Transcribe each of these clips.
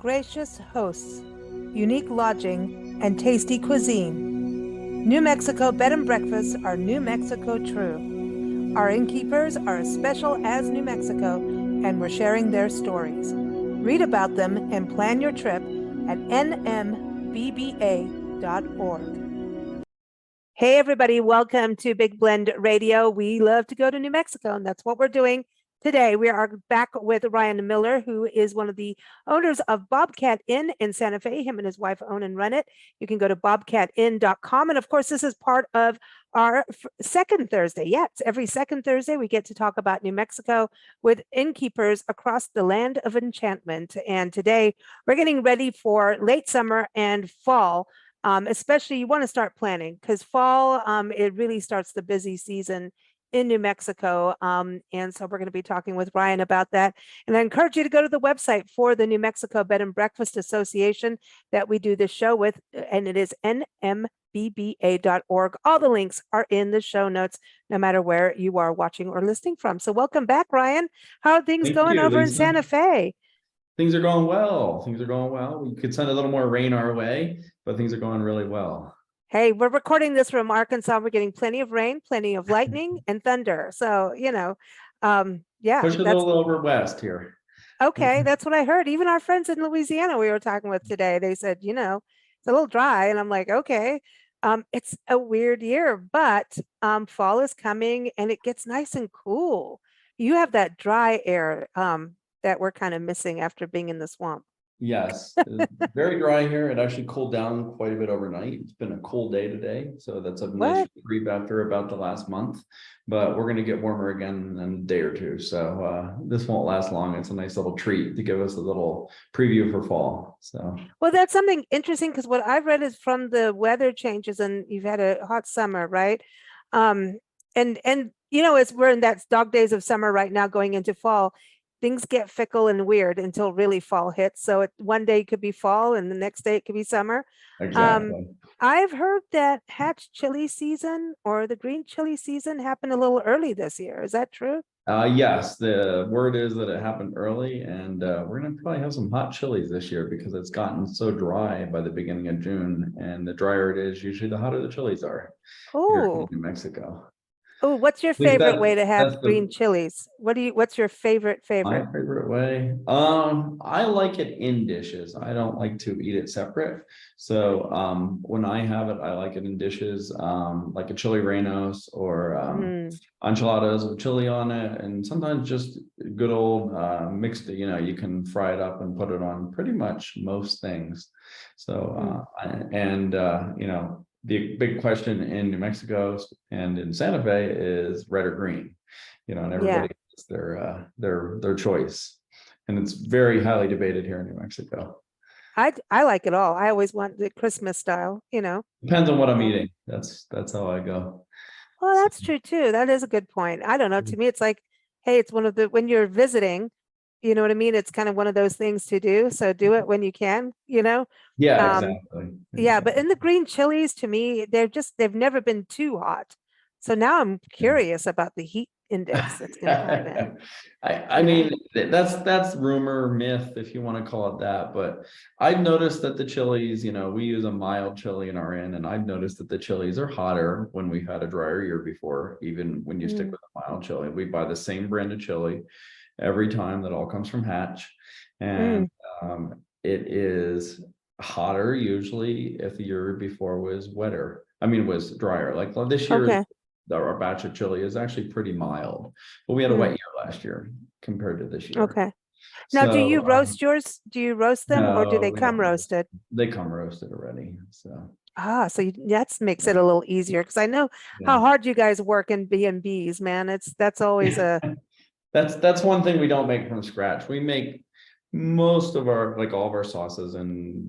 gracious hosts, unique lodging, and tasty cuisine. New Mexico bed and breakfasts are New Mexico true. Our innkeepers are as special as New Mexico, and we're sharing their stories. Read about them and plan your trip at nmbba.org. Hey, everybody, welcome to Big Blend Radio. We love to go to New Mexico, and that's what we're doing today. We are back with Ryan Miller, who is one of the owners of Bobcat Inn in Santa Fe. Him and his wife own and run it. You can go to bobcatin.com. And of course, this is part of our second Thursday. Yes, every second Thursday, we get to talk about New Mexico with innkeepers across the land of enchantment. And today, we're getting ready for late summer and fall. Especially you want to start planning because fall, it really starts the busy season in New Mexico. And so we're going to be talking with Ryan about that. And I encourage you to go to the website for the New Mexico Bed and Breakfast Association that we do this show with, and it is nmbba.org. All the links are in the show notes, no matter where you are watching or listening from. So welcome back, Ryan. How are things going over in Santa Fe? Things are going well. Things are going well. We could send a little more rain our way, but things are going really well. Hey, we're recording this from Arkansas. We're getting plenty of rain, plenty of lightning and thunder. So, yeah. Push it a little over west here. Okay, that's what I heard. Even our friends in Louisiana we were talking with today, they said, it's a little dry. And I'm like, okay, it's a weird year, but fall is coming and it gets nice and cool. You have that dry air that we're kind of missing after being in the swamp. Yes, it's very dry here. It actually cooled down quite a bit overnight. It's been a cool day today, so that's a nice reprieve after about the last month. But we're going to get warmer again in a day or two, so this won't last long. It's a nice little treat to give us a little preview for fall. So, well, that's something interesting because what I've read is from the weather changes, and you've had a hot summer, right? And as we're in that dog days of summer right now, going into fall. Things get fickle and weird until really fall hits. So one day it could be fall and the next day it could be summer. Exactly. I've heard that hatch chili season or the green chili season happened a little early this year. Is that true? Yes, the word is that it happened early, and we're going to probably have some hot chilies this year because it's gotten so dry by the beginning of June, and the drier it is, usually the hotter the chilies are here in New Mexico. Oh, what's your favorite way to have green chilies? What's your favorite? My favorite way? I like it in dishes. I don't like to eat it separate. So when I have it, I like it in dishes, like a chili rellenos or enchiladas with chili on it. And sometimes just good old mixed, you can fry it up and put it on pretty much most things. So, the big question in New Mexico and in Santa Fe is red or green, and everybody has their choice, and it's very highly debated here in New Mexico. I like it all. I always want the Christmas style, Depends on what I'm eating. That's how I go. Well, that's true too. That is a good point. I don't know. To me, it's like, hey, it's one of when you're visiting, you know what I mean? It's kind of one of those things to do. So do it when you can, Yeah, exactly. Yeah, but in the green chilies, to me, they've never been too hot. So now I'm curious about the heat index that's going to happen. I mean, that's rumor, myth, if you want to call it that. But I've noticed that the chilies, we use a mild chili in our inn, and I've noticed that the chilies are hotter when we've had a drier year before, even when you stick with a mild chili. We buy the same brand of chili every time. That all comes from Hatch, and it is hotter usually if the year before was was drier. Like this year, our batch of chili is actually pretty mild, but we had a wet year last year compared to this year. Okay. Now, do you roast yours? Do you roast them, or do they come roasted? They come roasted already. So that makes it a little easier because I know how hard you guys work in B&Bs, man. That's always a that's one thing we don't make from scratch. We make most of all of our sauces and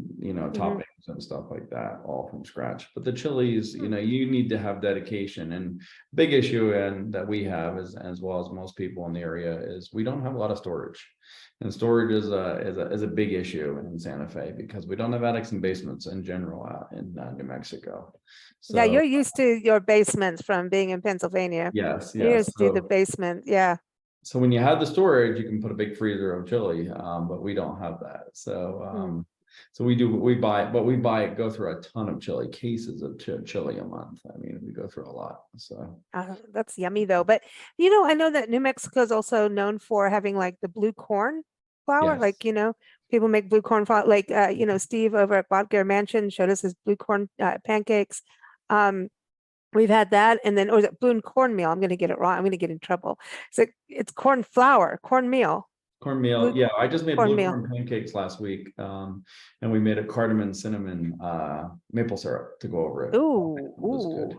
toppings and stuff like that all from scratch. But the chilies, you need to have dedication. And big issue and that we have is, as well as most people in the area, is we don't have a lot of storage. And storage is a big issue in Santa Fe because we don't have attics and basements in general in New Mexico. So, yeah, you're used to your basements from being in Pennsylvania. Yes. You're used to the basement. Yeah. So when you have the storage, you can put a big freezer of chili, but we don't have that. So so we buy it, go through a ton of chili, cases of chili a month. I mean, we go through a lot. So That's yummy though. But I know that New Mexico is also known for having like the blue corn flour. yes. Like, people make blue corn flour. Like, Steve over at Bodger Mansion showed us his blue corn pancakes. Um, we've had that, and then, or is it blue cornmeal? I'm going to get it wrong. I'm going to get in trouble. So it's corn flour, cornmeal, Cornmeal, blue yeah, I just made blue cornmeal. corn pancakes last week, and we made a cardamom cinnamon maple syrup to go over it. Ooh, It was good.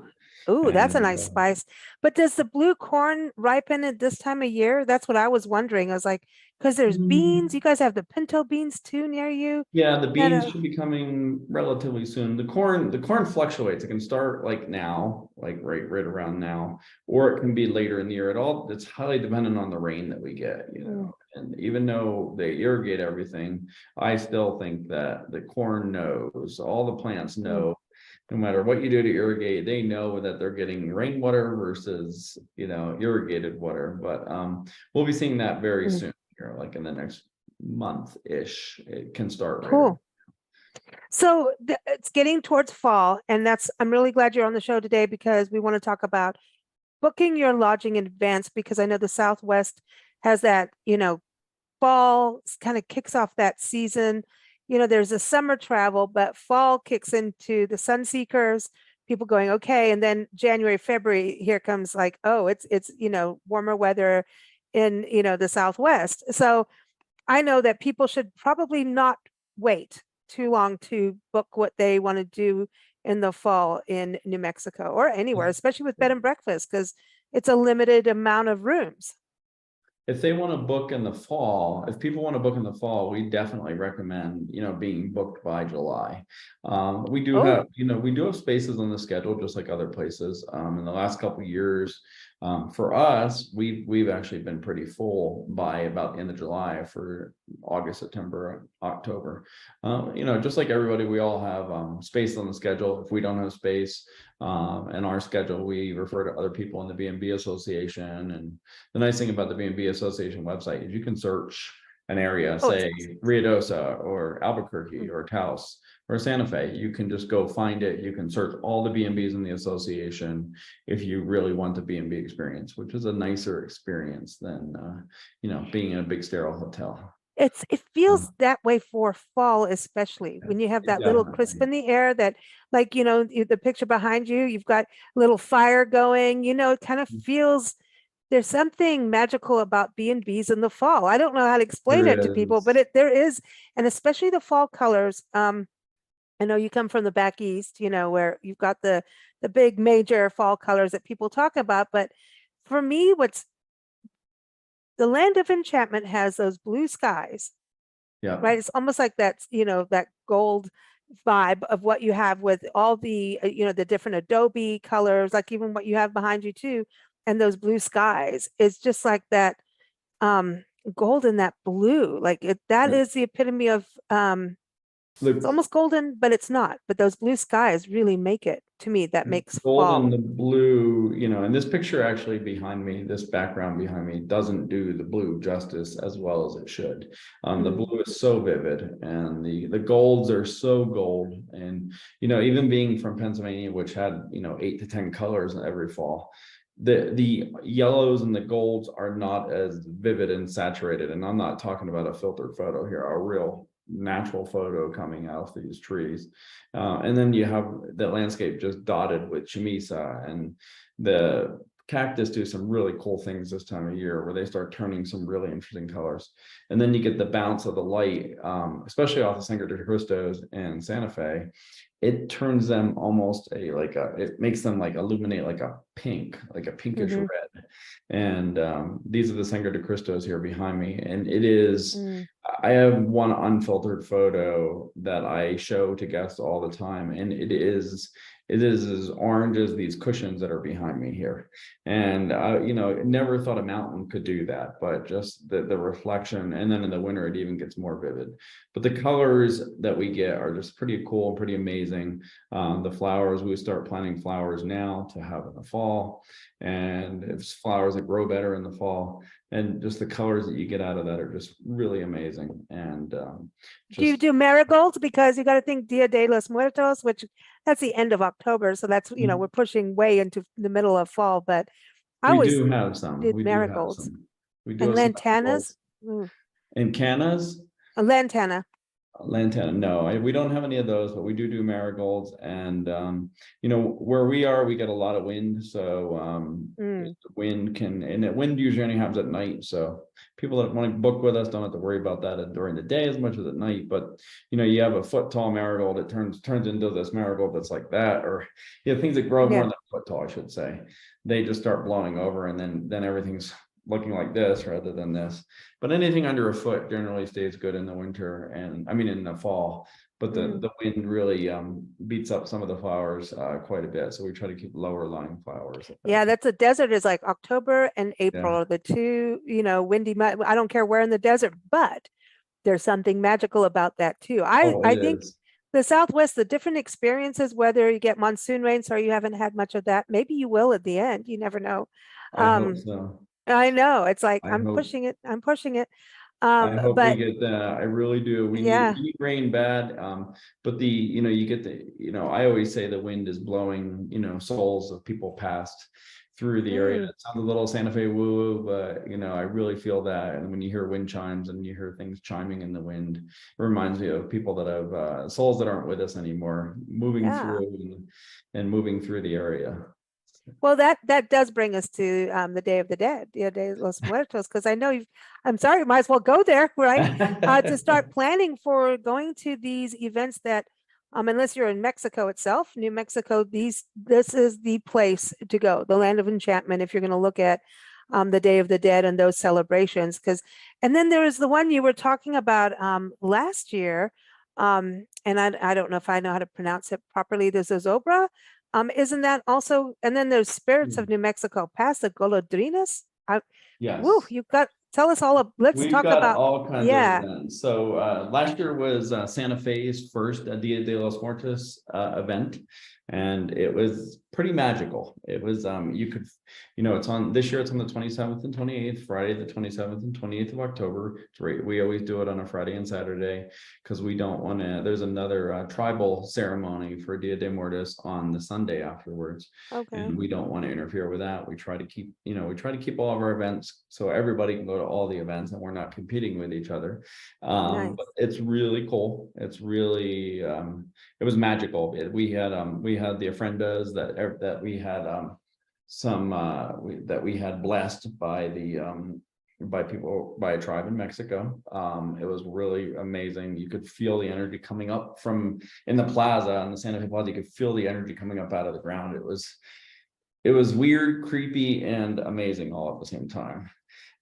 ooh, that's a And nice spice. But does the blue corn ripen at this time of year? That's what I was wondering. I was like, because there's beans. You guys have the pinto beans too near you. yeah, the That beans should be coming relatively soon. The corn fluctuates. It can start like now, like right around now, or it can be later in the year. It's highly dependent on the rain that we get, And even though they irrigate everything, I still think that the corn knows, all the plants know, no matter what you do to irrigate, they know that they're getting rainwater versus, irrigated water. But we'll be seeing that very soon here, like in the next month-ish. It can start right around. cool. So it's getting towards fall, and I'm really glad you're on the show today because we want to talk about booking your lodging in advance, because I know the Southwest has that, fall kind of kicks off that season. There's a summer travel, but fall kicks into the sun seekers, people going, okay. And then January, February, here comes like, oh, it's, warmer weather in, the Southwest. So I know that people should probably not wait too long to book what they want to do in the fall in New Mexico or anywhere, especially with bed and breakfast, because it's a limited amount of rooms. If they want to book in the fall, if people want to book in the fall, we definitely recommend, being booked by July. We do Oh, have spaces on the schedule, just like other places. In the last couple of years, for us, we've actually been pretty full by about the end of July for August, September, October. Just like everybody, we all have space on the schedule. If we don't have space in our schedule, we refer to other people in the B&B Association. And the nice thing about the B&B Association website is you can search an area, say Ruidosa or Albuquerque or Taos or Santa Fe. You can just go find it. You can search all the B&Bs in the association if you really want the B&B experience, which is a nicer experience than being in a big sterile hotel. It feels that way for fall, especially when you have that little crisp in the air that, like, the picture behind you, you've got a little fire going, it kind of feels there's something magical about B&Bs in the fall. I don't know how to explain it to people, but there is, and especially the fall colors. I know you come from the back east, where you've got the big major fall colors that people talk about. But for me, the Land of Enchantment has those blue skies, Yeah. right? It's almost like that's, that gold vibe of what you have with all the, the different adobe colors, like even what you have behind you too. And those blue skies is just like that gold and that blue. Like that is the epitome of it's almost golden, but it's not. But those blue skies really make it, to me, that makes gold fall. and the blue, and this picture actually behind me, this background behind me doesn't do the blue justice as well as it should. The blue is so vivid, and the golds are so gold. And even being from Pennsylvania, which had 8 to 10 colors every fall, the yellows and the golds are not as vivid and saturated. And I'm not talking about a filtered photo here, a real natural photo coming out of these trees. And then you have the landscape just dotted with chamisa, and the cactus do some really cool things this time of year where they start turning some really interesting colors. And then you get the bounce of the light, especially off the Sangre de Cristos and Santa Fe. It turns them almost it makes them like illuminate like a pink, like a pinkish red. And these are the Sangre de Cristos here behind me. And it is, I have one unfiltered photo that I show to guests all the time. And it is it is as orange as these cushions that are behind me here. And never thought a mountain could do that, but just the reflection. And then in the winter, it even gets more vivid. But the colors that we get are just pretty cool and pretty amazing. The flowers, we start planting flowers now to have in the fall, and it's flowers that grow better in the fall. And just the colors that you get out of that are just really amazing. And do you do marigolds? Because you got to think Dia de los Muertos, which that's the end of October. So that's, we're pushing way into the middle of fall, but I we always do have some. did We do have marigolds some. We do and have some lantanas. marigolds. And cannas. A lantana. Lantana, no, we don't have any of those, but we do marigolds. And where we are, we get a lot of wind, so the wind wind usually only happens at night, so people that want to book with us don't have to worry about that during the day as much as at night. But you have a foot tall marigold, it turns into this marigold that's like that, or things that grow more than a foot tall, I should say. They just start blowing over, and then everything's looking like this rather than this. But anything under a foot generally stays good in the winter, and I mean in the fall. But the wind really beats up some of the flowers quite a bit, so we try to keep lower lying flowers. That's a desert is like October and April are the two, windy. I don't care where in the desert, but there's something magical about that too. I think the Southwest, the different experiences, whether you get monsoon rains or you haven't had much of that, maybe you will at the end. You never know. I hope so. I know, it's like I'm pushing it. I hope but we get that. I really do. We need rain bad. But you get I always say the wind is blowing, souls of people past through the area. It sounds a little Santa Fe woo, but I really feel that. And when you hear wind chimes and you hear things chiming in the wind, it reminds me of people that have souls that aren't with us anymore, moving through and moving through the area. Well, that does bring us to the Day of the Dead, Dia de los Muertos, because I know I'm sorry, you might as well go there, right? To start planning for going to these events that, unless you're in Mexico itself, New Mexico, this is the place to go, the land of enchantment, if you're going to look at the Day of the Dead and those celebrations. And then there is the one you were talking about last year, and I don't know if I know how to pronounce it properly, the Zozobra. Isn't that also, and then there's Spirits of New Mexico past the Golondrinas. Yes. Woo, tell us all. We've got all kinds of events. So last year was Santa Fe's first Dia de los Muertos event, and it was pretty magical. It was it's on this year. It's on the 27th and 28th, Friday the 27th and 28th of October. It's right. We always do it on a Friday and Saturday because we don't want to. There's another tribal ceremony for Dia de Muertos on the Sunday afterwards, and we don't want to interfere with that. We try to keep all of our events so everybody can go to all the events and we're not competing with each other. But it's really cool. It's really it was magical. We had the ofrendas that we had that we had blessed by by a tribe in Mexico. It was really amazing. You could feel the energy coming up from in the plaza, in the Santa Fe Plaza. You could feel the energy coming up out of the ground. It was weird, creepy, and amazing all at the same time.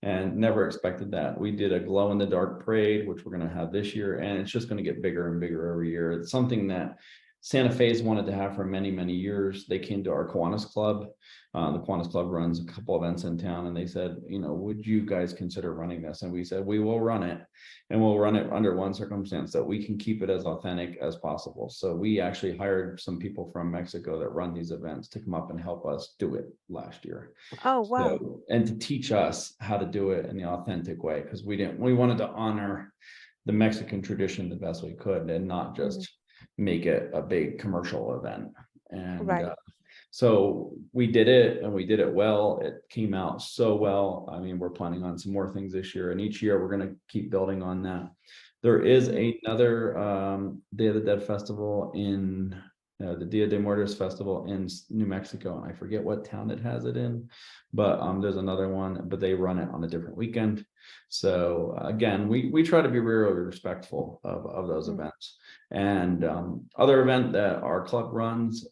And never expected that. We did a glow in the dark parade, which we're going to have this year, and it's just going to get bigger and bigger every year. It's something that Santa Fe's wanted to have for many, many years. They came to our Kiwanis Club. The Kiwanis Club runs a couple events in town, and they said, would you guys consider running this? And we said, we will run it, and we'll run it under one circumstance, that we can keep it as authentic as possible. So we actually hired some people from Mexico that run these events to come up and help us do it last year. Oh, wow. And to teach us how to do it in the authentic way, because we wanted to honor the Mexican tradition the best we could and not just make it a big commercial event. And so we did it, and we did it well. It came out so well. I mean, we're planning on some more things this year, and each year we're going to keep building on that. There is another Day of the Dead festival in the Dia de Muertos festival in New Mexico, and I forget what town it has it in, but there's another one, but they run it on a different weekend. So again, we try to be really respectful of those Mm. events. And other event that our club runs,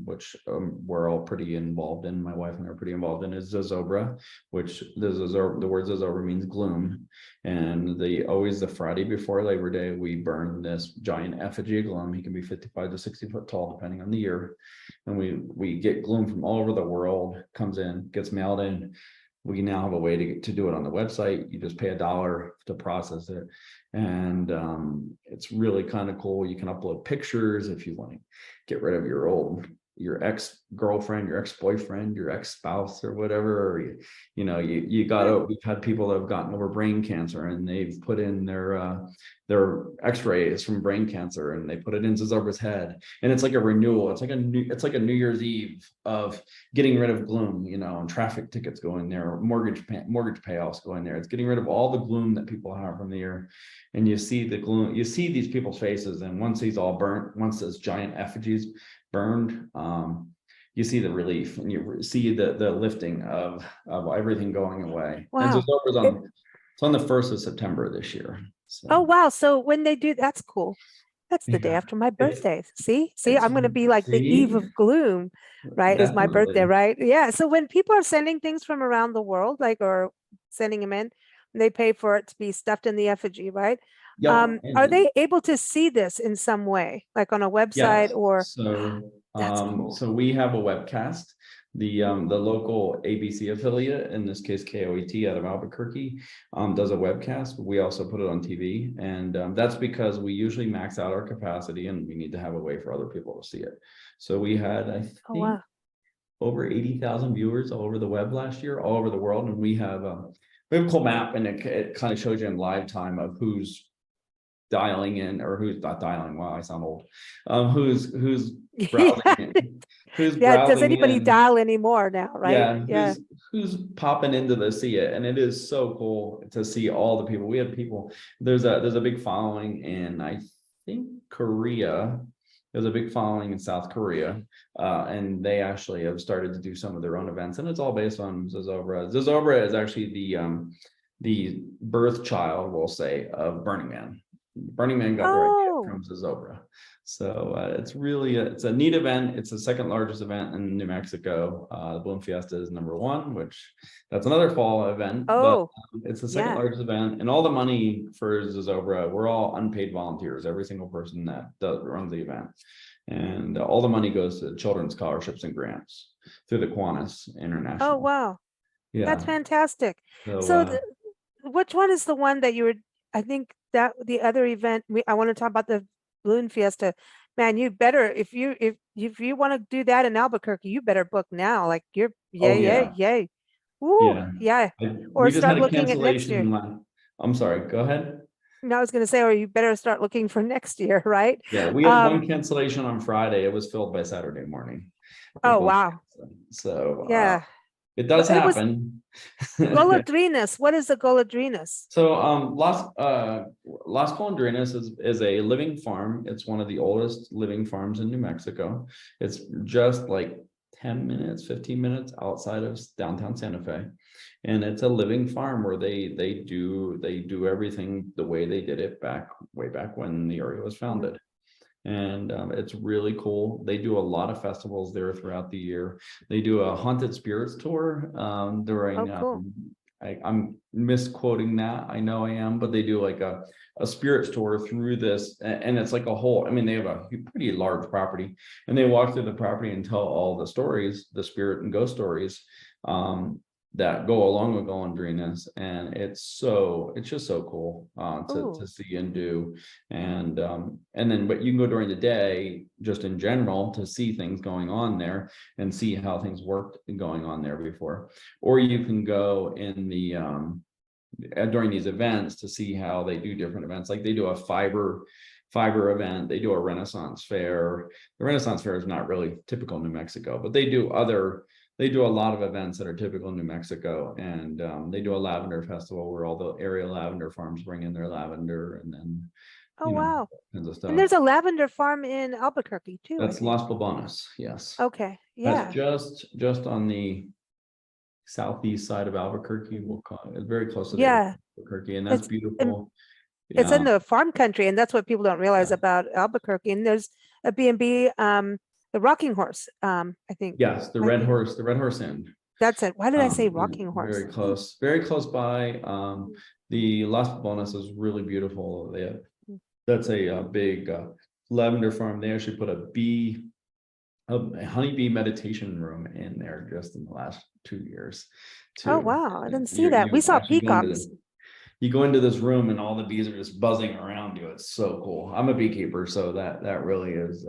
which we're all pretty involved in, my wife and I are pretty involved in, is Zozobra, which the word Zozobra means gloom. And always the Friday before Labor Day, we burn this giant effigy of gloom. He can be 55 to 60 foot tall, depending on the year. And we get gloom from all over the world, comes in, gets mailed in. We now have a way to do it on the website. You just pay $1 to process it. And it's really kind of cool. You can upload pictures if you want to get rid of your ex-girlfriend, your ex-boyfriend, your ex-spouse, or whatever. Or we've had people that have gotten over brain cancer, and they've put in their x-rays from brain cancer, and they put it into Zozobra's head, and it's like a renewal. It's like a New Year's Eve of getting rid of gloom, and traffic tickets going there, mortgage payoffs going there. It's getting rid of all the gloom that people have from the year. And you see the gloom, you see these people's faces, and once these all burnt, once those giant effigies burned, you see the relief, and you see the lifting of everything going away. And so Wow. it's on the 1st of September this year. So, Oh, wow. So when they do, that's cool. That's the day yeah, after my birthday. See, it's I'm going to be like the eve see, of gloom, right? Is my birthday, definitely. right? Yeah. So when people are sending things from around the world, like, or sending them in, they pay for it to be stuffed in the effigy, right? Yep. Are And they able to see this in some way, like on a website yes, or so that's cool. we have a webcast. The local ABC affiliate, in this case KOET out of Albuquerque, does a webcast. We also put it on TV, and that's because we usually max out our capacity, and we need to have a way for other people to see it. So we had, I Oh, think, wow. over 80,000 viewers all over the web last year, all over the world, and we have a cool map, and it kind of shows you in live time of who's dialing in, or who's not dialing. Wow, I sound old. Who's browsing Yeah. in, who's Yeah. Does browsing anybody in, dial anymore now, right? yeah, Yeah. who's popping into the see it. And it is so cool to see all the people. We have people, there's a big following in, I think, Korea. There's a big following in South Korea, and they actually have started to do some of their own events, and it's all based on Zozobra. Zozobra is actually the birth child, we'll say, of Burning Man. Burning Man got their idea Oh, from Zozobra. So it's really it's a neat event. It's the second largest event in New Mexico. The Bloom Fiesta is #1, which that's another fall event, but oh, it's the second yeah. largest event. And all the money for Zozobra, we're all unpaid volunteers, every single person that runs the event. And all the money goes to children's scholarships and grants through the Kiwanis Oh, International. wow. That's Yeah. fantastic. So So which one is the one that you were, I think that the other event, I want to talk about the balloon fiesta. Man, you better, if you want to do that in Albuquerque, you better book now. Like you're, oh yay, yay, yeah. yay. Woo, Yeah. yeah. Or We just had start a looking at next year. cancellation. I'm sorry, go ahead. No, I was going to say, or you better start looking for next year, right? Yeah, we had one cancellation on Friday. It was filled by Saturday morning. The Oh, Bloom wow. Fiesta. So Yeah. it does It was happen. Golondrinas. What is a golondrinas? So Las Golondrinas is a living farm. It's one of the oldest living farms in New Mexico. It's just like 10 minutes, 15 minutes outside of downtown Santa Fe. And it's a living farm where they do everything the way they did it way back when the area was Mhm. founded. And it's really cool. They do a lot of festivals there throughout the year. They do a haunted spirits tour Oh, during cool. I'm misquoting that, I know I am, but they do like a spirits tour through this, and it's like a whole, I mean, they have a pretty large property, and they walk through the property and tell all the stories, the spirit and ghost stories that go along with Golondrinas. And it's just so cool Oh, to see and do. And then, but you can go during the day just in general to see things going on there and see how things worked going on there before. Or you can go in the during these events to see how they do different events. Like they do a fiber event, they do a Renaissance fair. The Renaissance fair is not really typical New Mexico, but they do a lot of events that are typical New Mexico. And they do a lavender festival where all the area lavender farms bring in their lavender, and then oh, wow. kinds of And stuff. there's a lavender farm in Albuquerque too, I That's think. Las Balbonas, yes. Okay. That's Yeah. just on the southeast side of Albuquerque. We'll call it very close to the airport Yeah, of Albuquerque, and that's it's beautiful. it's Yeah, in the farm country, and that's what people don't realize yeah. about Albuquerque. And there's a B&B, the Rocking Horse, I think Yes, might be, The Red Horse Inn. that's it. Why did I say Yeah, Rocking Horse? very close by. The Las Palmas is really beautiful. That's a big lavender farm. They actually put a honeybee meditation room in there just in the last 2 years Oh, too. wow. I didn't see that. We You saw actually peacocks. you go into this room and all the bees are just buzzing around you. It's so cool. I'm a beekeeper, so that really is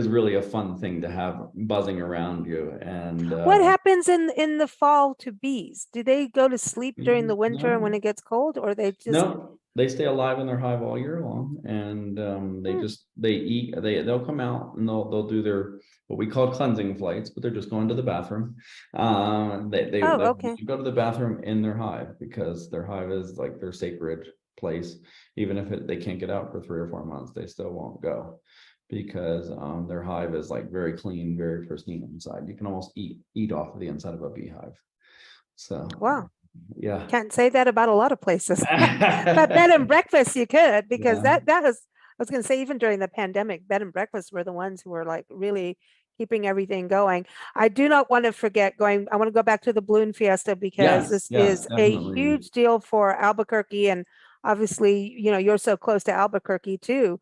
really a fun thing to have buzzing around you. And What happens in the fall to bees? Do they go to sleep during the winter when no, it gets cold, or they just no, they stay alive in their hive all year long, and they eat. They'll come out and they'll do their what we call cleansing flights, but they're just going to the bathroom. Oh, They'll okay. go to the bathroom in their hive because their hive is like their sacred place. Even if they can't get out for 3 or 4 months, they still won't go because their hive is like very clean, very pristine inside. You can almost eat off of the inside of a beehive. So Wow. yeah. Can't say that about a lot of places. But bed and breakfast you could, because Yeah. that was, I was going to say, even during the pandemic, bed and breakfast were the ones who were like really keeping everything going. I do not want to forget going. I want to go back to the balloon fiesta because Yes, this yes, is a definitely. huge deal for Albuquerque, and obviously, you're so close to Albuquerque too,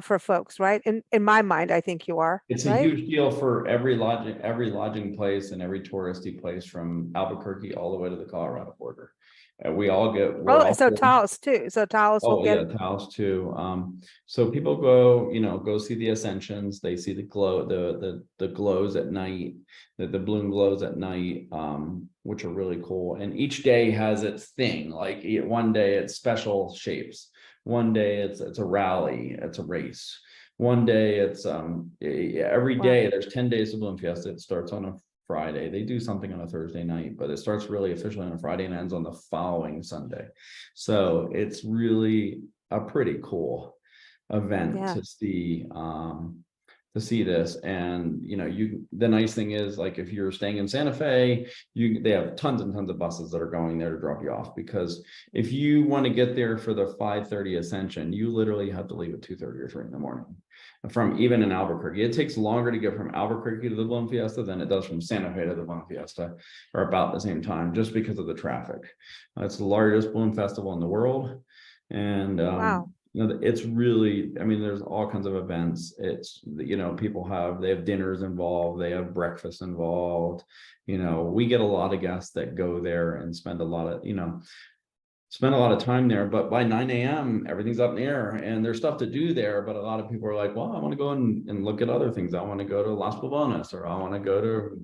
for folks, right? In my mind, I think you are, It's a right? huge deal for every lodging place and every touristy place from Albuquerque all the way to the Colorado border. And we're Oh, all so Taos too. So Taos will Oh yeah, get. Taos too. So people go see the ascensions. They see the the glows at night, the balloon glows at night, which are really cool. And each day has its thing. Like one day it's special shapes. One day it's a rally. It's a race. One day it's every Wow. day there's 10 days of Balloon Fiesta. It starts on a Friday. They do something on a Thursday night, but it starts really officially on a Friday and ends on the following Sunday. So it's really a pretty cool event Yeah. to see this. And the nice thing is, like, if you're staying in Santa Fe, they have tons and tons of buses that are going there to drop you off, because if you want to get there for the 5:30 ascension, you literally have to leave at 2:30 or 3 in the morning. From even in Albuquerque, it takes longer to get from Albuquerque to the Balloon Fiesta than it does from Santa Fe to the Balloon Fiesta, or about the same time, just because of the traffic. It's the largest balloon festival in the world, and Wow. it's really, I mean, there's all kinds of events. It's people they have dinners involved, they have breakfast involved. We get a lot of guests that go there and spend a lot of time there, but by 9 a.m. everything's up in the air and there's stuff to do there. But a lot of people are like, well, I want to go and look at other things. I want to go to Las Palmas, or I want to go to,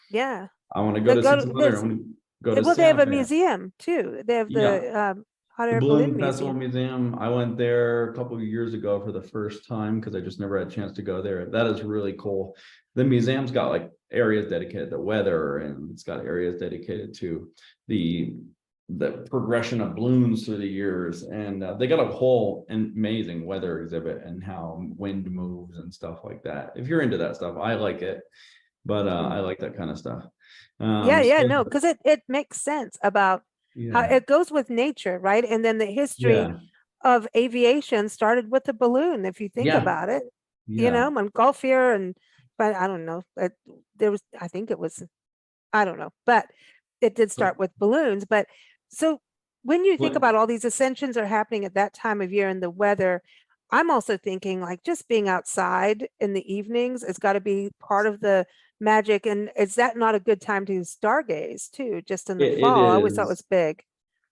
Yeah. I want to go to see some other, I This. want to go to Well, they have Santa a Fe. museum too. They have Yeah. the hot The air balloon Balloon Festival museum. Museum, I went there a couple of years ago for the first time because I just never had a chance to go there. That is really cool. The museum's got like areas dedicated to weather, and it's got areas dedicated to the progression of balloons through the years. And they got a whole amazing weather exhibit and how wind moves and stuff like that. If you're into that stuff, I like it, but I like that kind of stuff. Yeah, So, no, because it makes sense about how yeah, it goes with nature, right? And then the history yeah, of aviation started with the balloon, if you think yeah, about it. yeah. Montgolfier, but I don't know. I think it was, I don't know, but it did So, start with balloons. But so when you think what about all these ascensions are happening at that time of year and the weather, I'm also thinking like just being outside in the evenings has got to be part of the magic. And is that not a good time to stargaze too, just in the it fall? I always thought it is. was big.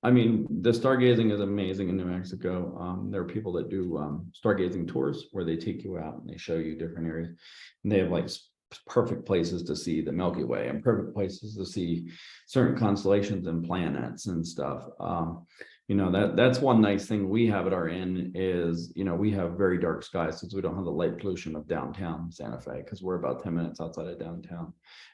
I mean, the stargazing is amazing in New Mexico. There are people that do stargazing tours where they take you out and they show you different areas, and they have like perfect places to see the Milky Way and perfect places to see certain constellations and planets and stuff. That's one nice thing we have at our inn is, we have very dark skies since we don't have the light pollution of downtown Santa Fe, because we're about 10 minutes outside of downtown.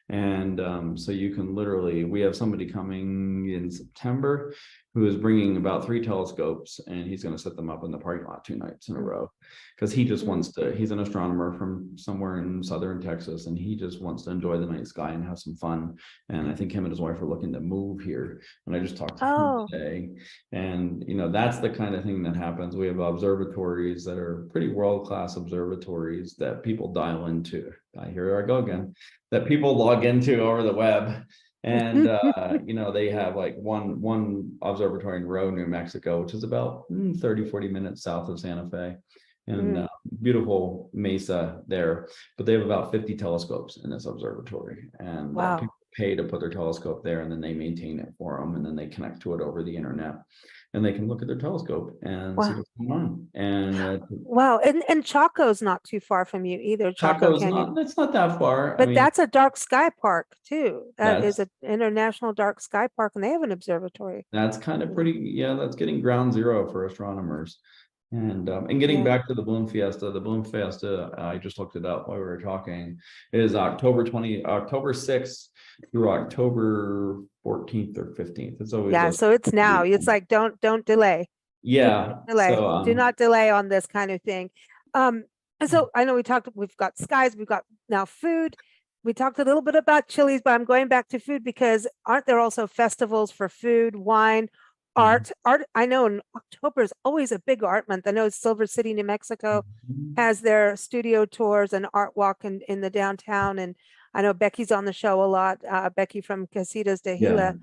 And so you can literally, we have somebody coming in September who is bringing about 3 telescopes, and he's going to set them up in the parking lot 2 nights in a row, because he just wants to. He's an astronomer from somewhere in southern Texas, and he just wants to enjoy the night sky and have some fun. And I think him and his wife are looking to move here. And I just talked to him today, and that's the kind of thing that happens. We have observatories that are pretty world-class observatories that people dial into. Here I go again. That people log into over the web. And they have like one observatory in Row, New Mexico, which is about 30-40 minutes south of Santa Fe, and beautiful mesa there. But they have about 50 telescopes in this observatory, and people pay to put their telescope there, and then they maintain it for them, and then they connect to it over the internet, and they can look at their telescope and see what's going on. And and Chaco's not too far from you either. Chaco's it's not that far. But that's a dark sky park too. That is an international dark sky park, and they have an observatory. That's kind of pretty. That's getting ground zero for astronomers. And getting back to the Bloom Fiesta, I just looked it up while we were talking, is October 6th through October 14th or 15th. It's always so it's now. It's like don't delay. Yeah. Delay. So, do not delay on this kind of thing. So I know we've got skies, we've got now food. We talked a little bit about chilies, but I'm going back to food because aren't there also festivals for food, wine, art? I know in October is always a big art month. I know Silver City, New Mexico has their studio tours and art walk in the downtown. And I know Becky's on the show a lot, Becky from Casitas de Gila.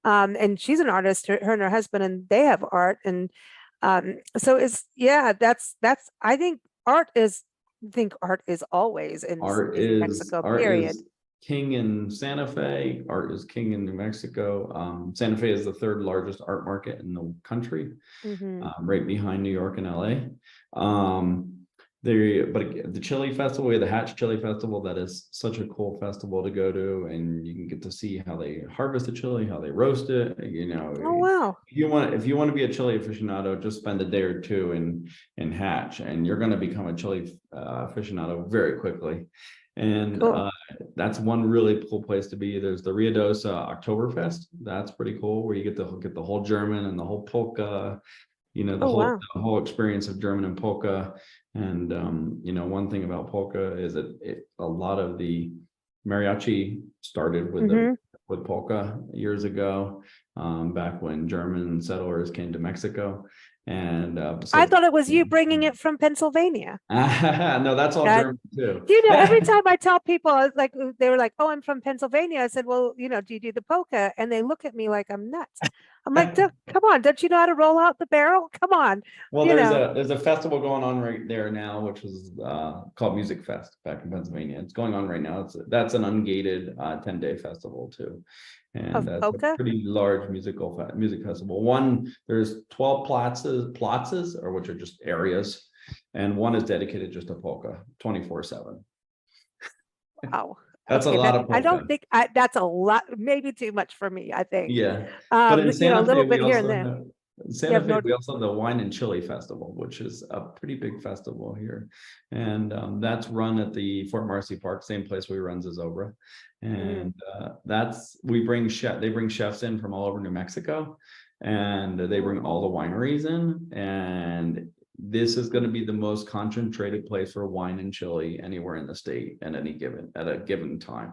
And she's an artist, her and her husband, and they have art. And so that's I think art is always in New Mexico, period. Is king in Santa Fe. Art is king in New Mexico. Santa Fe is the 3rd largest art market in the country, right behind New York and LA. But the Chili Festival, we have the Hatch Chili Festival. That is such a cool festival to go to, and you can get to see how they harvest the chili, how they roast it. Oh wow! If you want to be a chili aficionado, just spend a day or two in Hatch, and you're going to become a chili aficionado very quickly. And that's one really cool place to be. There's the Ruidosa Oktoberfest. That's pretty cool, where you get to get the whole German and the whole polka. The whole experience of German and polka. And one thing about polka is that a lot of the mariachi started with polka years ago, back when German settlers came to Mexico. And I thought it was you bringing it from Pennsylvania. No, that's all German too. Every time I tell people, they were like, "Oh, I'm from Pennsylvania." I said, "Well, do you do the polka?" And they look at me like I'm nuts. I'm like, "Come on, don't you know how to roll out the barrel? Come on." Well, there's a festival going on right there now, which was called Music Fest back in Pennsylvania. It's going on right now. That's an ungated 10-day festival too. And that's a pretty large music festival. There's 12 plazas, or which are just areas, and one is dedicated just to polka 24/7. Wow. That's a lot of polka. I don't think that's a lot, maybe too much for me, I think. Yeah. But in Santa Fe, a little bit here and there. In Santa Fe, we also have the Wine and Chili Festival, which is a pretty big festival here. And that's run at the Fort Marcy Park, same place we run Zozobra. And they bring chefs in from all over New Mexico, and they bring all the wineries in. And this is going to be the most concentrated place for wine and chili anywhere in the state at a given time.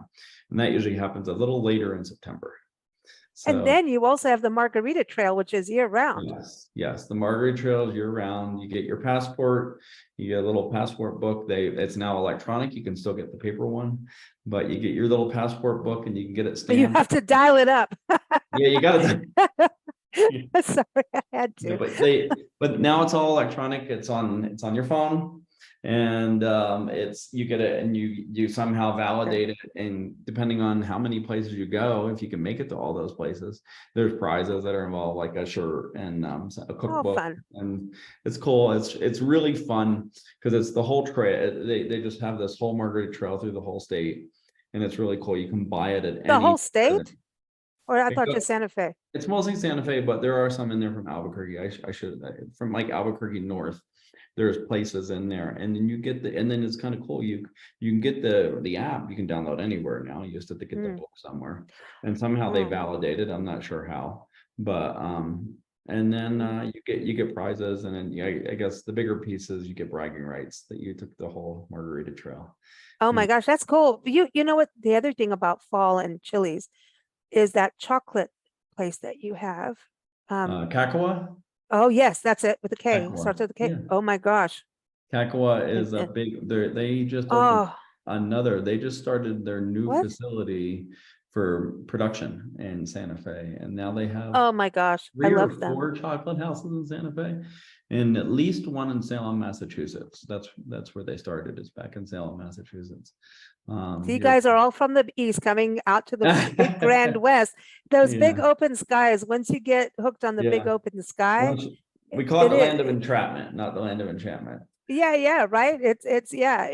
And that usually happens a little later in September. And then you also have the Margarita Trail, which is year round. Yes. The Margarita Trail is year round. You get your passport, you get a little passport book. It's now electronic. You can still get the paper one, but you get your little passport book and you can get it stamped. But you have to dial it up. Yeah, you got to. Sorry, I had to. Yeah, but now it's all electronic. It's on your phone. And you get it, and you somehow validate it, and depending on how many places you go, if you can make it to all those places, there's prizes that are involved, like a shirt and a cookbook. And it's cool. It's really fun because it's the whole trail. They just have this whole Margarita Trail through the whole state, and it's really cool. You can buy it at the whole state, or I thought just Santa Fe. It's mostly Santa Fe, but there are some in there from Albuquerque. From like Albuquerque north. There's places in there, and then you get and then it's kind of cool. You can get the app. You can download anywhere now. You used to have to get the book somewhere, and somehow they validate it. I'm not sure how, but And then you get prizes, and then I guess the bigger pieces you get bragging rights that you took the whole margarita trail. Oh Yeah. my gosh, that's cool. You know what? The other thing about fall and Chili's is that chocolate place that you have. Kakawa? Oh yes, that's it with a K. Kakawa. Starts with a K. Yeah. Oh my gosh. Kakawa And, is a and big, they just opened oh, they just started their new what? facility for production in Santa Fe. And now they have Oh my gosh. I 3 or love them. 4 chocolate houses in Santa Fe, and at least one in Salem, Massachusetts. That's where they started, is back in Salem, Massachusetts. So you Here. guys are all from the east coming out to the big grand west. Those big Yeah, open skies, once you get hooked on the big yeah. open sky, We call it it the land of is. entrapment, not the land of enchantment. Yeah, right.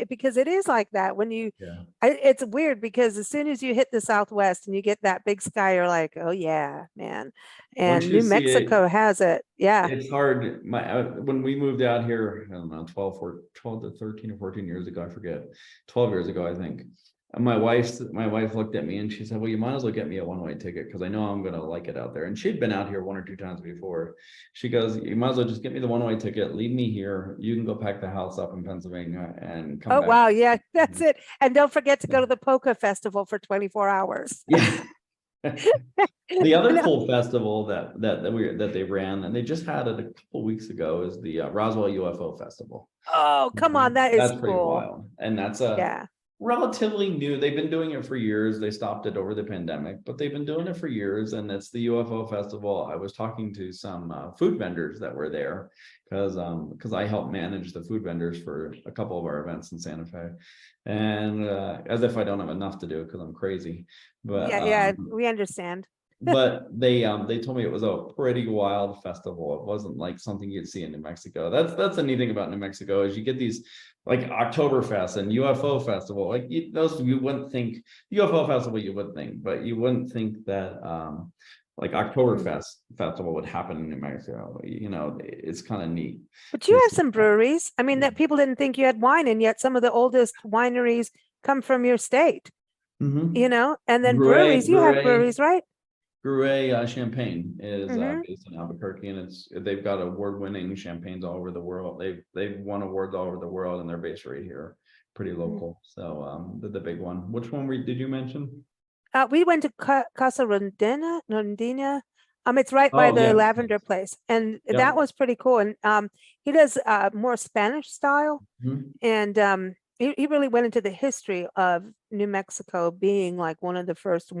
Because it is like that when you Yeah. it's weird because as soon as you hit the Southwest and you get that big sky, you're like, oh yeah, man. Once And you New see it, Mexico has it. Yeah. it's hard. When we moved out here, I don't know, 12 to 13 or 14 years ago, I forget, 12 years ago, I think. And my wife looked at me and she said, well, you might as well get me a one-way ticket, because I know I'm gonna like it out there. And she'd been out here 1 or 2 times before. She goes, you might as well just get me the one-way ticket, leave me here. You can go pack the house up in Pennsylvania and come Oh back. wow, yeah, that's it. And don't forget to go to the Polka Festival for 24 hours. Yeah. The other No. cool festival that they ran, and they just had it a couple weeks ago, is the Roswell UFO Festival. Oh, come on, that is That's pretty cool. wild. And that's a Yeah. relatively new, they've been doing it for years. They stopped it over the pandemic, but they've been doing it for years. And it's the UFO festival. I was talking to some food vendors that were there, because I help manage the food vendors for a couple of our events in Santa Fe. And as if I don't have enough to do, because I'm crazy. But Yeah, we understand. they told me it was a pretty wild festival. It wasn't like something you'd see in New Mexico. That's the neat thing about New Mexico, is you get these like Oktoberfest and UFO festival. Like those, you wouldn't think UFO festival, you would think, but you wouldn't think that like Oktoberfest festival would happen in New Mexico. It's kind of neat But you to have see some that. breweries. I mean, Yeah. that people didn't think you had wine, and yet some of the oldest wineries come from your state, Mm-hmm. and then Gruet, breweries, you have Gruet, breweries, right? Gruet Champagne is Hmm. based in Albuquerque, and they've got award-winning champagnes all over the world. They've won awards all over the world, and they're based right here, pretty local. So the big one. Which one did you mention? We went to Casa Rondina. It's right by Oh the yeah, lavender place, and that yep. was pretty cool. And he does more Spanish style, Mhm. and he really went into the history of New Mexico being like one of the first Is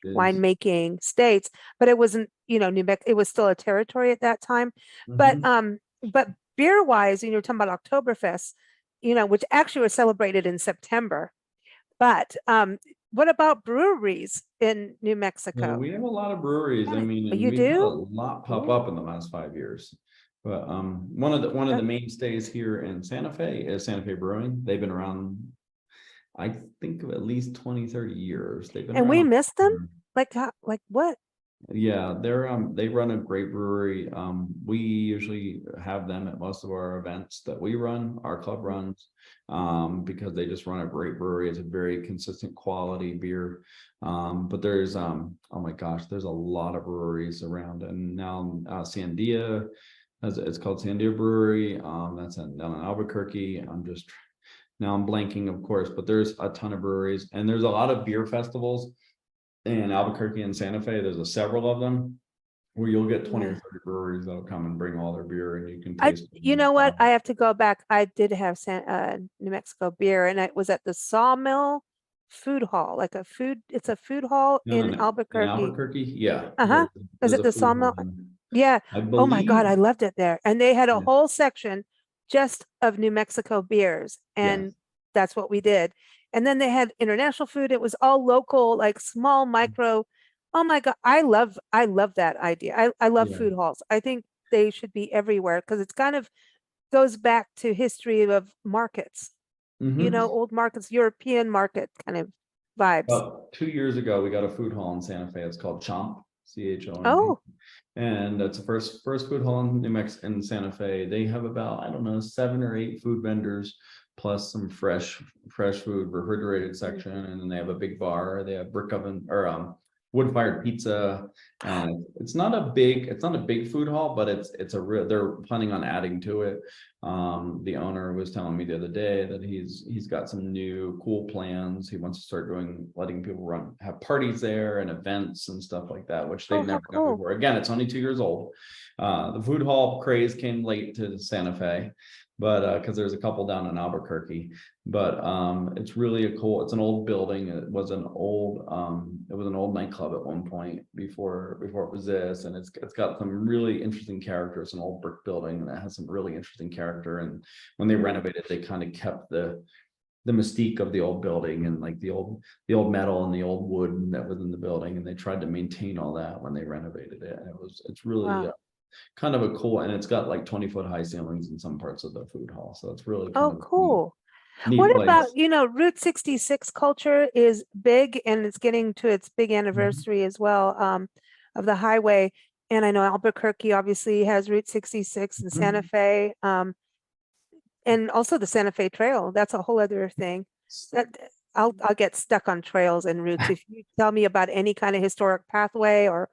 winemaking states. But it wasn't, New Mexico. It was still a territory at that time. But Mhm. but beer wise, you're talking about Oktoberfest, which actually was celebrated in September. But what about breweries in New Well, Mexico? we have a lot of breweries. Tell I me. mean, Oh, and you we've had a do? lot pop Ooh, up in the last 5 years. But one of the mainstays here in Santa Fe is Santa Fe Brewing. They've been around, I think, of at least 20, 30 years. They've been and we around. missed them? Like how, like what? Yeah, they run a great brewery. We usually have them at most of our events that we run, our club runs, because they just run a great brewery. It's a very consistent quality beer. But there's oh my gosh, there's a lot of breweries around, and now Sandia, it's called Sandia Brewery. That's down in Albuquerque. Now I'm blanking, of course, but there's a ton of breweries, and there's a lot of beer festivals in Albuquerque and Santa Fe. There's several of them where you'll get 20 or Yeah. 30 breweries that'll come and bring all their beer, and you can I, taste you them. know what? I have to go back. I did have New Mexico beer, and it was at the Sawmill Food Hall, it's a food hall No, in in Albuquerque. Albuquerque, yeah, Uh-huh. Is there's it a the food hall. Sawmill? Yeah. I Oh my God, believe. I loved it there. And they had a Yeah, whole section just of New Mexico beers. yeah. And that's what we did. And then they had international food. It was all local, like small micro. Oh my God, I love that idea. I love Yeah. food halls. I think they should be everywhere because it's kind of goes back to history of markets, Hmm. old markets, European market kind of vibes. About 2 years ago, we got a food hall in Santa Fe. It's called Chomp, CHOMP. Oh, And that's the first food hall in New Mexico, in Santa Fe. They have about, I don't know, 7 or 8 food vendors, plus some fresh food, refrigerated mm, section, and then they have a big bar. They have brick oven, or wood-fired pizza. It's not a big food hall, but it's a real, they're planning on adding to it. The owner was telling me the other day that he's got some new cool plans. He wants to start letting people have parties there and events and stuff like that, which they've Oh, how never done cool. before. Again, it's only 2 years old. The food hall craze came late to Santa Fe, but because there's a couple down in Albuquerque. But it's really it's an old building. It was an old nightclub at one point before it was this, and it's got some really interesting characters. An old brick building that has some really interesting character. And when they renovated, they kind of kept the mystique of the old building, and like the old metal and the old wood that was in the building, and they tried to maintain all that when they renovated it. And it's really Wow. kind of a cool, and it's got like 20-foot high ceilings in some parts of the food hall, so it's really kind Oh, of a cool. neat What about, place. Route 66 culture is big, and it's getting to its big Mhm. anniversary as well, of the highway. And I know Albuquerque obviously has Route 66 and Santa Mhm. Fe, and also the Santa Fe Trail. That's a whole other thing. That I'll get stuck on trails and routes. If you tell me about any kind of historic pathway, or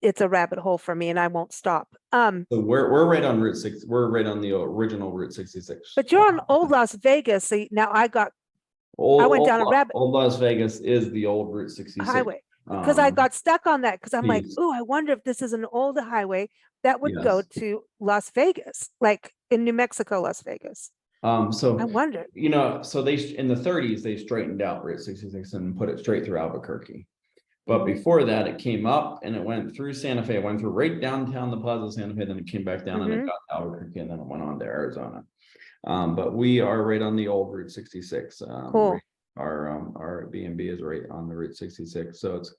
it's a rabbit hole for me and I won't stop. So we're right on Route 6. We're right on the original Route 66. But you're on Old Las Vegas. So now I went down a rabbit Old Las Vegas is the old Route 66 highway because I got stuck on that because I'm like, piece. oh, I wonder if this is an old highway that would go Yes. to Las Vegas, like in New Mexico, Las Vegas. I So wondered. so they in the 30s they straightened out Route 66 and put it straight through Albuquerque. But Mhm. before that, it came up and it went through Santa Fe. It went through right downtown the Plaza of Santa Fe. Then it came back down and it Mhm. got to Albuquerque, and then it went on to Arizona. But we are right on the old Route 66. Cool. Our B&B is right on the Route 66. So it's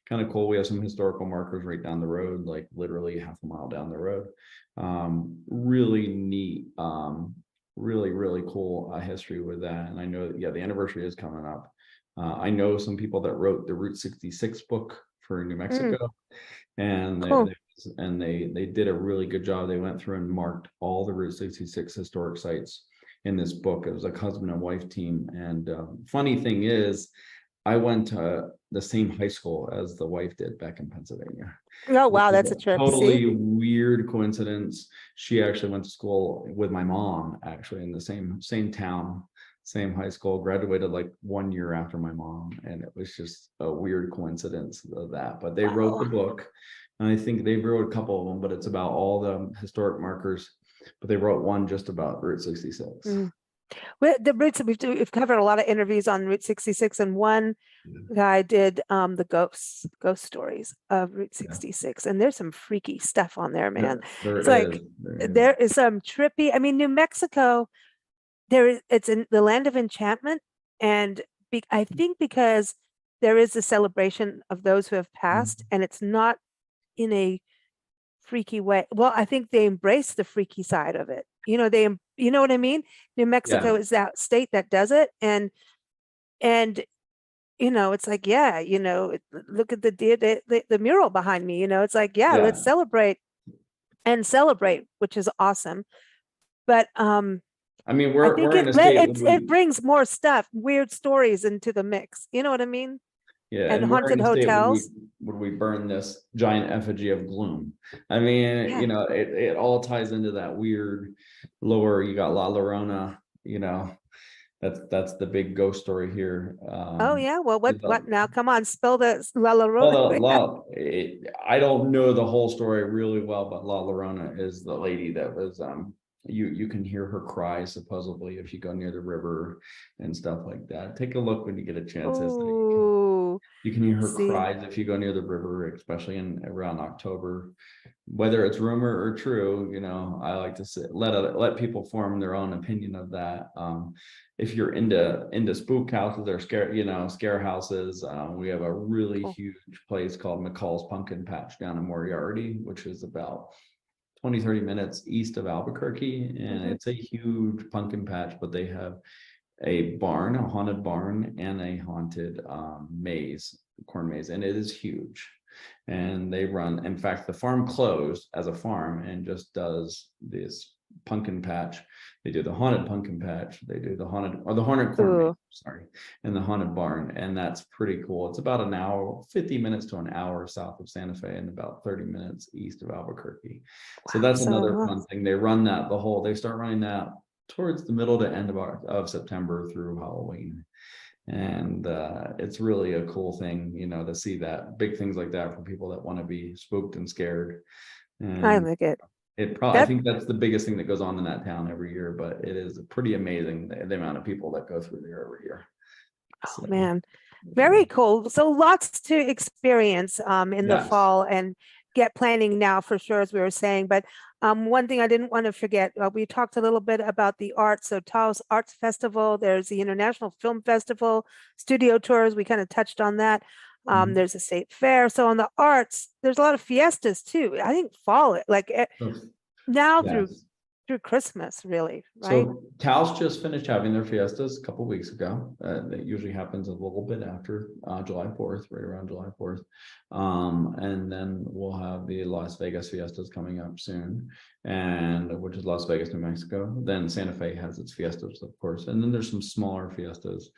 kind of cool. We have some historical markers right down the road, like literally half a mile down the road. Really neat. Really cool history with that. And I know that, yeah, the anniversary is coming up. I know some people that wrote the Route 66 book for New Mm, Mexico, and cool. they did a really good job. They went through and marked all the Route 66 historic sites in this book. It was a husband and wife team. And funny thing is, I went to the same high school as the wife did back in Pennsylvania. Oh, Which wow, is that's a a trip. See? totally weird coincidence. She actually went to school with my mom, actually in the same town, same high school, graduated like 1 year after my mom. And it was just a weird coincidence of that. But they wrote the Wow. book, and I think they wrote a couple of them, but it's about all the historic markers. But they wrote one just about Route 66. Mm. The routes we've covered a lot of interviews on Route 66, and one guy did the ghost stories of Route Yeah, 66, and there's some freaky stuff on there, man. there It's like is. There is. there is some trippy. I mean, New Mexico, it's in the land of enchantment, and I think because there is a celebration of those who have passed, and it's not in a freaky way. Well, I think they embrace the freaky side of it. You know what I mean? New Yeah, Mexico is that state that does it, and it's like, yeah, look at the mural behind me. It's like, yeah, yeah. let's celebrate, which is awesome. But I mean, I we're think in a state that it brings more stuff, weird stories into the mix. You know what I mean? yeah, And and we're in haunted a state hotels. would we burn this giant effigy of gloom. I mean, Yeah. it all ties into that weird lower. You got La Llorona, that's the big ghost story here. Oh yeah. Well, what The- now? Come on, spill the La well, Llorona. I don't know the whole story really well, but La Llorona is the lady that was you can hear her cry supposedly if you go near the river and stuff like that. Take a look when you get a chance. Oh, You can hear her see. cries if you go near the river, especially in around October. Whether it's rumor or true, I like to let people form their own opinion of that. If you're into spook houses or scare houses, we have a really Cool. huge place called McCall's Pumpkin Patch down in Moriarty, which is about 20-30 minutes east of Albuquerque, and Mhm. it's a huge pumpkin patch, but they have a haunted barn, and a haunted corn maze, and it is huge. And they run, in fact, the farm closed as a farm and just does this pumpkin patch. They do the haunted pumpkin patch. They do the haunted corn maze, Ooh, sorry, and the haunted barn. And that's pretty cool. It's about an hour, 50 minutes to an hour south of Santa Fe and about 30 minutes east of Albuquerque. So wow. that's So another fun thing. They run that they start running that towards the middle to end of September through Halloween. And it's really a cool thing, to see that, big things like that for people that want to be spooked and scared. I And like it. I That, think that's the biggest thing that goes on in that town every year, but it is pretty amazing the amount of people that go through there every year. oh So, man, yeah. very cool. So lots to experience in the Yes. fall and get planning now for sure, as we were saying. But one thing I didn't want to forget, we talked a little bit about the arts. So Taos Arts Festival, there's the International Film Festival, studio tours. We kind of touched on that. Mhm. There's a state fair. So on the arts, there's a lot of fiestas too. I think fall, like So, now yes. through Christmas, really, right? So Taos just finished having their fiestas a couple weeks ago. That usually happens a little bit after July 4th, right around July 4th. And then we'll have the Las Vegas fiestas coming up soon, and which is Las Vegas, New Mexico. Then Santa Fe has its fiestas, of course, and then there's some smaller fiestas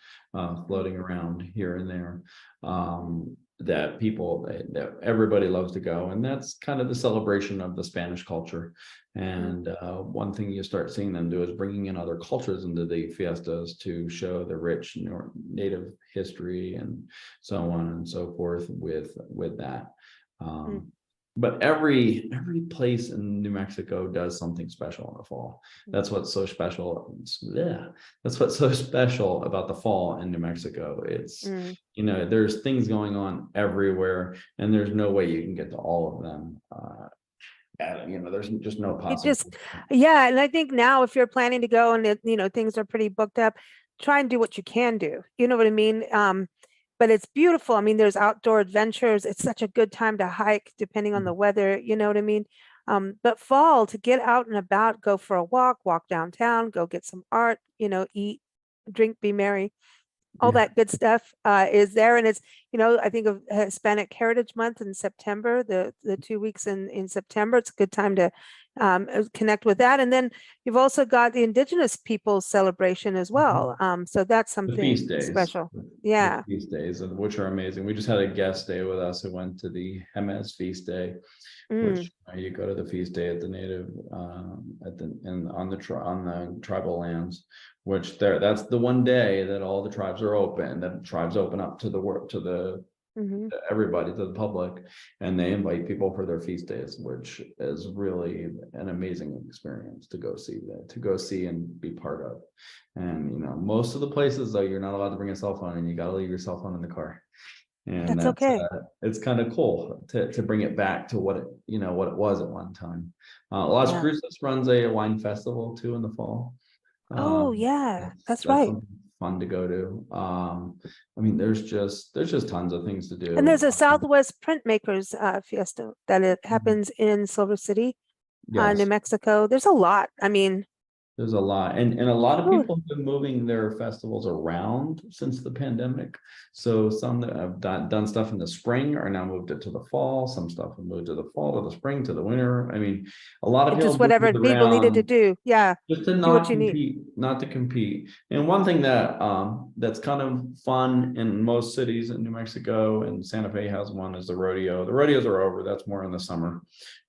floating around here and there. That everybody loves to go, and that's kind of the celebration of the Spanish culture. And one thing you start seeing them do is bringing in other cultures into the fiestas to show the rich native history and so on and so forth with that. Mm. But every place in New Mexico does something special in the fall. That's what's so special. Yeah, that's what's so special about the fall in New Mexico. It's Mm. there's things going on everywhere, and there's no way you can get to all of them. There's just no It just, possibility. yeah, and I think now if you're planning to go and things are pretty booked up, try and do what you can do. You know what I mean? But it's beautiful. I mean, there's outdoor adventures. It's such a good time to hike, depending on the weather. You know what I mean? But fall, to get out and about, go for a walk downtown, go get some art, eat, drink, be merry, all Yeah. that good stuff is there. And it's, I think of Hispanic Heritage Month in September, the 2 weeks in September. It's a good time to connect with that. And then you've also got the Indigenous peoples celebration as well. So that's The feast something days, special. the Yeah. feast days, which are amazing. We just had a guest stay with us who went to the Hemes feast day, Mm, which you go to the feast day at the native, on the tribal lands, which that's the one day that all the tribes are open, that tribes open up to the work, to mhm. everybody, to the public, and they invite people for their feast days, which is really an amazing experience to go see and be part of. And most of the places, though, you're not allowed to bring a cell phone, and you got to leave your cell phone in the car. And That's that's okay. it's kind of cool to bring it back to what it was at one time. Las Yeah. Cruces runs a wine festival too in the fall. Oh, Um, yeah, that's that's right. something fun to go to. I mean, there's just tons of things to And do. there's a Southwest Printmakers Fiesta that it happens in Silver City, New Yes. Mexico. There's a lot. I mean, There's a lot, and a lot of whew, people have been moving their festivals around since the pandemic. So some that have done stuff in the spring are now moved it to the fall. Some stuff have moved to the fall, to the spring, to the winter. I mean, a lot of it people just have moved whatever it people needed to around do. Yeah, just to do what not you need. compete, not to compete. And one thing that's kind of fun in most cities in New Mexico, and Santa Fe has one, is the rodeo. The rodeos are over. That's more in the summer,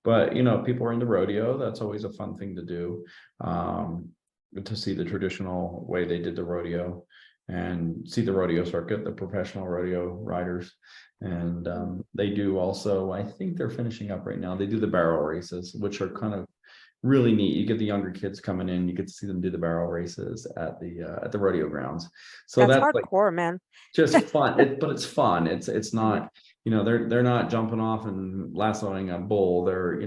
but people are in the rodeo. That's always a fun thing to do. To see the traditional way they did the rodeo, and see the rodeo circuit, the professional rodeo riders. And they do also, I think they're finishing up right now, they do the barrel races, which are kind of really neat. You get the younger kids coming in, you get to see them do the barrel races at the rodeo grounds. So That's that's like hardcore, man. just fun. But it's fun. It's Mhm. not, they're not jumping off and lassoing a bull. They're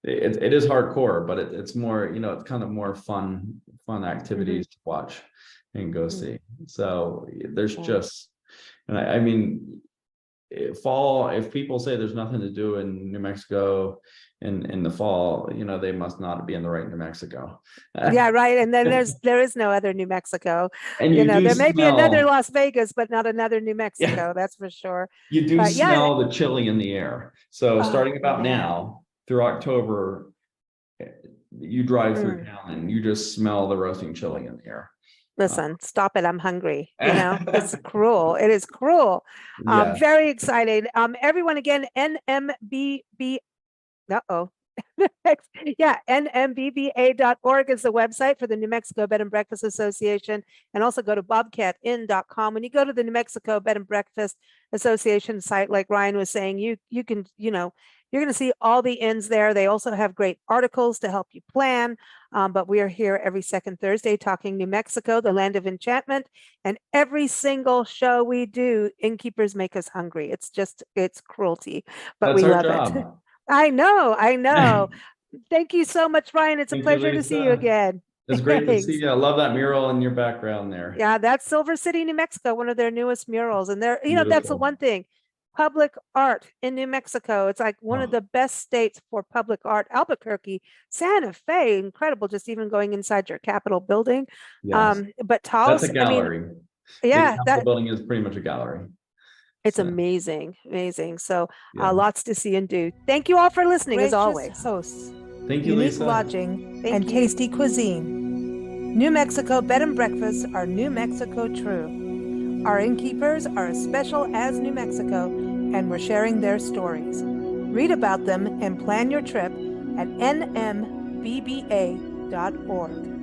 it is hardcore, but it's more, it's kind of more fun Mhm. activities to watch and go Mhm. see. So there's Yeah. just, and I mean, fall, if people say there's nothing to do in New Mexico in the fall, they must not be in the right New Mexico. Yeah, right. And then there is no other New Mexico. And you do There may be another smell, Las Vegas, but not another New yeah, Mexico, that's for sure. you do But yeah, smell the chili in the air. So oh starting about man. now through October, you drive through Mm. town and you just smell the roasting chili in the air. Listen, stop it. I'm hungry. It's cruel. It is cruel. Yeah, Very excited. Everyone again, NMBB. Uh-oh. Yeah, nmbba.org is the website for the New Mexico Bed and Breakfast Association. And also go to bobcatin.com. When you go to the New Mexico Bed and Breakfast Association site, like Ryan was saying, you can, you're going to see all the inns there. They also have great articles to help you plan. But we are here every second Thursday talking New Mexico, the land of enchantment. And every single show we do, innkeepers make us hungry. It's cruelty, but that's we our love it. job. I know. Thank you so much, Ryan. It's a Thank you, pleasure to see you Lisa. again. It's great to see Thanks. you. I love that mural in your background there. Yeah, that's Silver City, New Mexico, one of their newest murals. And that's the Beautiful. one thing. Public art in New Mexico. It's like one of Oh, the best states for public art. Albuquerque, Santa Fe, incredible, just even going inside your Capitol building. yes, But that's a Taos, I mean, gallery. The yeah, Capitol building is pretty much a gallery. it's So, amazing. So yeah. lots to see and do. Thank you all for listening, as Gracious always. hosts, Thank you, unique Lisa. lodging, Thank and you. tasty cuisine. New Mexico bed and breakfasts are New Mexico true. Our innkeepers are as special as New Mexico, and we're sharing their stories. Read about them and plan your trip at nmbba.org.